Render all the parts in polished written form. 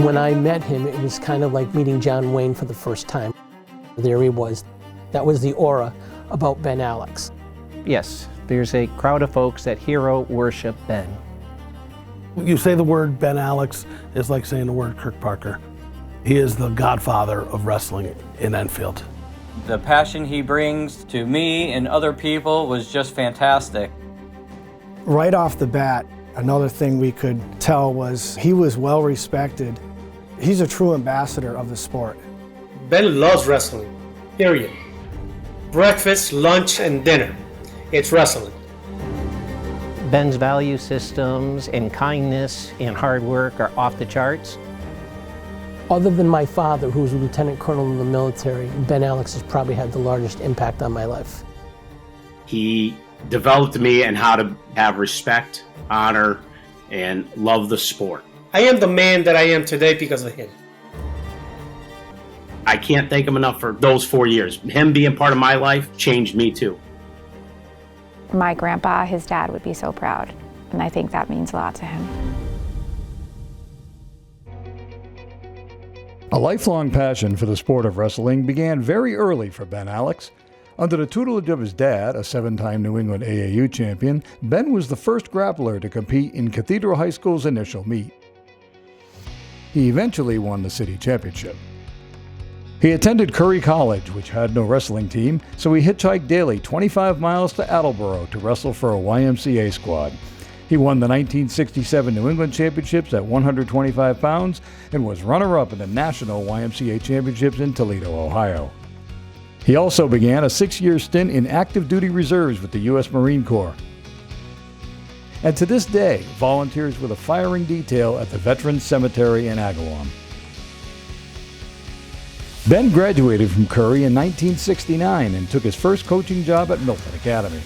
When I met him, it was kind of like meeting John Wayne for the first time. There he was. That was the aura about Ben Aleks. Yes, there's a crowd of folks that hero worship Ben. You say the word Ben Aleks, it's like saying the word Kirk Parker. He is the godfather of wrestling in Enfield. The passion he brings to me and other people was just fantastic. Right off the bat, another thing we could tell was he was well respected. He's a true ambassador of the sport. Ben loves wrestling, period. Breakfast, lunch, and dinner. It's wrestling. Ben's value systems and kindness and hard work are off the charts. Other than my father, who was a lieutenant colonel in the military, Ben Aleks has probably had the largest impact on my life. He developed me in how to have respect, honor, and love the sport. I am the man that I am today because of him. I can't thank him enough for those 4 years. Him being part of my life changed me too. My grandpa, his dad, would be so proud, and I think that means a lot to him. A lifelong passion for the sport of wrestling began very early for Ben Aleks. Under the tutelage of his dad, a 7-time New England AAU champion, Ben was the first grappler to compete in Cathedral High School's initial meet. He eventually won the city championship. He attended Curry College, which had no wrestling team, so he hitchhiked daily 25 miles to Attleboro to wrestle for a YMCA squad. He won the 1967 New England Championships at 125 pounds and was runner-up in the National YMCA Championships in Toledo, Ohio. He also began a 6-year stint in active duty reserves with the U.S. Marine Corps. And to this day, volunteers with a firing detail at the Veterans Cemetery in Agawam. Ben graduated from Curry in 1969 and took his first coaching job at Milton Academy.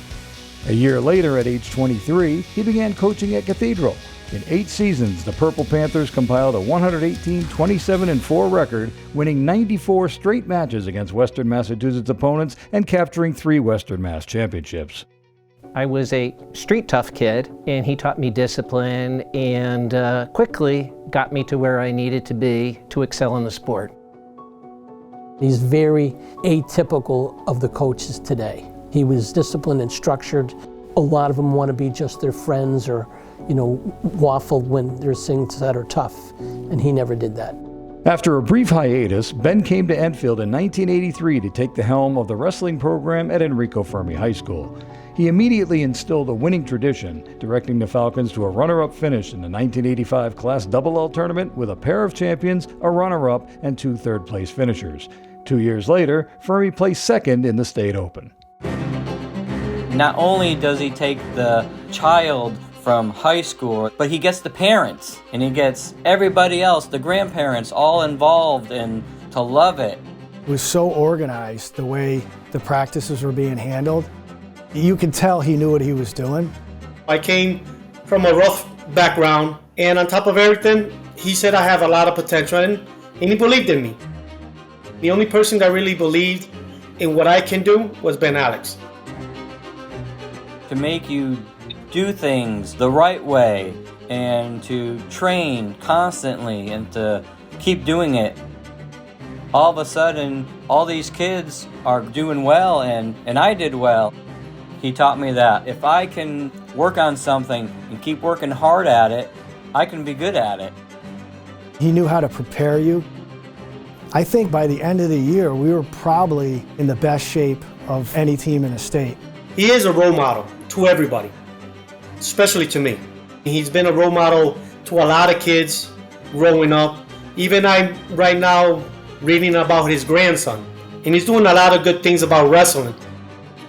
A year later, at age 23, he began coaching at Cathedral. In 8 seasons, the Purple Panthers compiled a 118-27-4 record, winning 94 straight matches against Western Massachusetts opponents and capturing 3 Western Mass championships. I was a street tough kid, and he taught me discipline and quickly got me to where I needed to be to excel in the sport. He's very atypical of the coaches today. He was disciplined and structured. A lot of them want to be just their friends or, waffle when there's things that are tough, and he never did that. After a brief hiatus, Ben came to Enfield in 1983 to take the helm of the wrestling program at Enrico Fermi High School. He immediately instilled a winning tradition, directing the Falcons to a runner-up finish in the 1985 Class Double-L tournament with a pair of champions, a runner-up, and 2 third-place finishers. 2 years later, Fermi placed second in the State Open. Not only does he take the child from high school, but he gets the parents, and he gets everybody else, the grandparents, all involved and to love it. It was so organized, the way the practices were being handled. You could tell he knew what he was doing. I came from a rough background, and on top of everything, he said I have a lot of potential, and he believed in me. The only person that really believed in what I can do was Ben Aleks. To make you do things the right way and to train constantly and to keep doing it. All of a sudden, all these kids are doing well and I did well. He taught me that if I can work on something and keep working hard at it, I can be good at it. He knew how to prepare you. I think by the end of the year, we were probably in the best shape of any team in the state. He is a role model to everybody, especially to me. He's been a role model to a lot of kids growing up. Even I'm right now reading about his grandson, and he's doing a lot of good things about wrestling.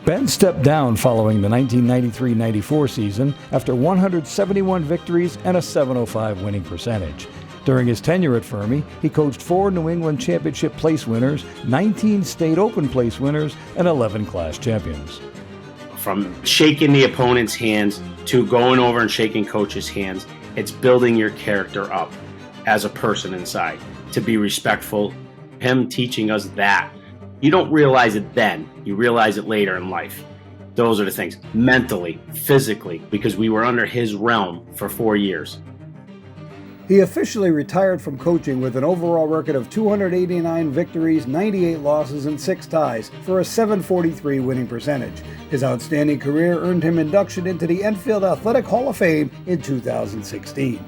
Ben stepped down following the 1993-94 season after 171 victories and a .705 winning percentage. During his tenure at Fermi, he coached 4 New England Championship place winners, 19 State Open place winners, and 11 class champions. From shaking the opponent's hands to going over and shaking coach's hands, it's building your character up as a person inside, to be respectful. Him teaching us that. You don't realize it then, you realize it later in life. Those are the things, mentally, physically, because we were under his realm for 4 years. He officially retired from coaching with an overall record of 289 victories, 98 losses, and 6 ties for a .743 winning percentage. His outstanding career earned him induction into the Enfield Athletic Hall of Fame in 2016.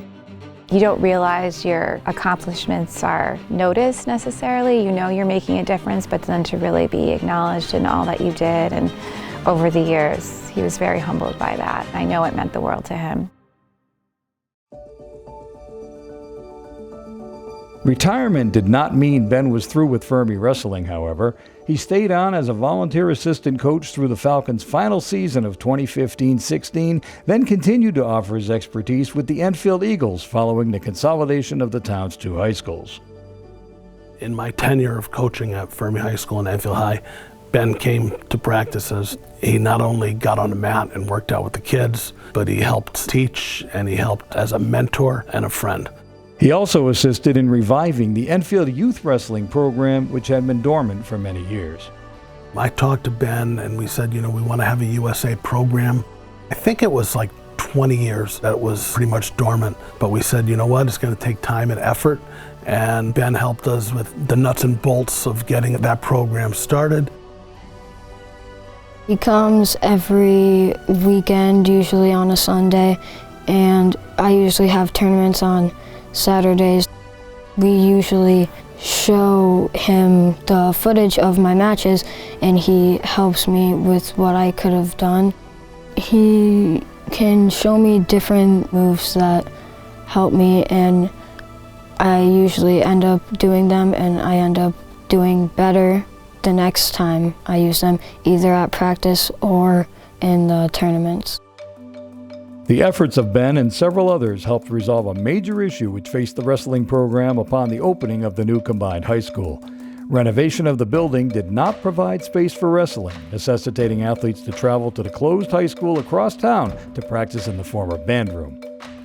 You don't realize your accomplishments are noticed necessarily. You know you're making a difference, but then to really be acknowledged in all that you did, and over the years, he was very humbled by that. I know it meant the world to him. Retirement did not mean Ben was through with Fermi wrestling, however. He stayed on as a volunteer assistant coach through the Falcons' final season of 2015-16, then continued to offer his expertise with the Enfield Eagles following the consolidation of the town's 2 high schools. In my tenure of coaching at Fermi High School and Enfield High, Ben came to practices. He not only got on the mat and worked out with the kids, but he helped teach and he helped as a mentor and a friend. He also assisted in reviving the Enfield Youth Wrestling program, which had been dormant for many years. I talked to Ben and we said, we want to have a USA program. I think it was like 20 years that it was pretty much dormant, but we said, you know what, it's going to take time and effort, and Ben helped us with the nuts and bolts of getting that program started. He comes every weekend, usually on a Sunday, and I usually have tournaments on Saturdays. We usually show him the footage of my matches, and he helps me with what I could have done. He can show me different moves that help me, and I usually end up doing them, and I end up doing better the next time I use them, either at practice or in the tournaments. The efforts of Ben and several others helped resolve a major issue which faced the wrestling program upon the opening of the new combined high school. Renovation of the building did not provide space for wrestling, necessitating athletes to travel to the closed high school across town to practice in the former band room.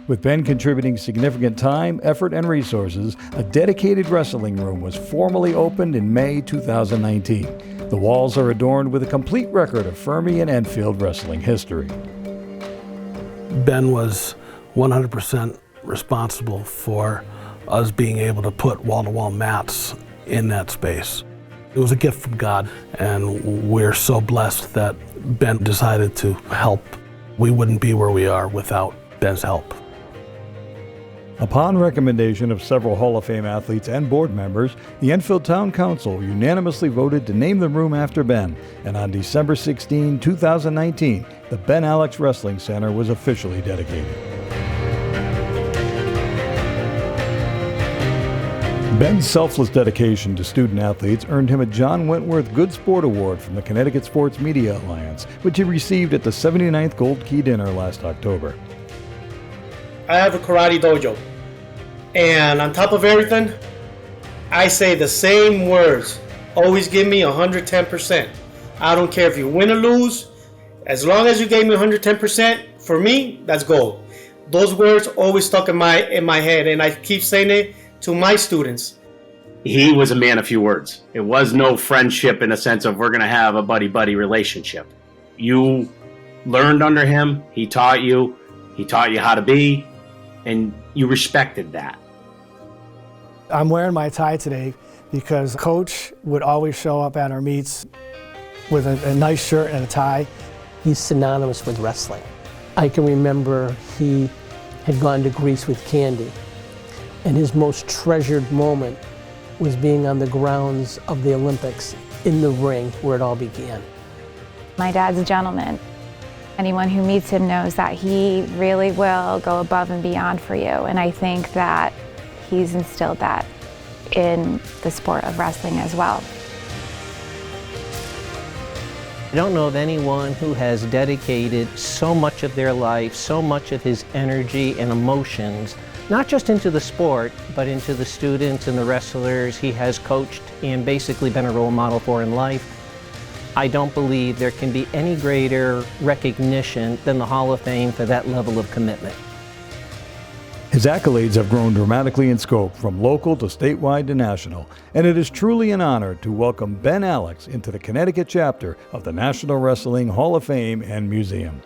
With Ben contributing significant time, effort, and resources, a dedicated wrestling room was formally opened in May 2019. The walls are adorned with a complete record of Fermi and Enfield wrestling history. Ben was 100% responsible for us being able to put wall-to-wall mats in that space. It was a gift from God, and we're so blessed that Ben decided to help. We wouldn't be where we are without Ben's help. Upon recommendation of several Hall of Fame athletes and board members, the Enfield Town Council unanimously voted to name the room after Ben, and on December 16, 2019, the Ben Aleks Wrestling Center was officially dedicated. Ben's selfless dedication to student athletes earned him a John Wentworth Good Sport Award from the Connecticut Sports Media Alliance, which he received at the 79th Gold Key Dinner last October. I have a karate dojo, and on top of everything, I say the same words. Always give me 110%. I don't care if you win or lose. As long as you gave me 110%, for me, that's gold. Those words always stuck in my head, and I keep saying it to my students. He was a man of few words. It was no friendship in a sense of we're going to have a buddy-buddy relationship. You learned under him. He taught you how to be, and you respected that. I'm wearing my tie today because Coach would always show up at our meets with a nice shirt and a tie. He's synonymous with wrestling. I can remember he had gone to Greece with Candy, and his most treasured moment was being on the grounds of the Olympics in the ring where it all began. My dad's a gentleman. Anyone who meets him knows that he really will go above and beyond for you, and I think that he's instilled that in the sport of wrestling as well. I don't know of anyone who has dedicated so much of their life, so much of his energy and emotions, not just into the sport, but into the students and the wrestlers he has coached and basically been a role model for in life. I don't believe there can be any greater recognition than the Hall of Fame for that level of commitment. His accolades have grown dramatically in scope, from local to statewide to national, and it is truly an honor to welcome Ben Aleks into the Connecticut chapter of the National Wrestling Hall of Fame and Museum.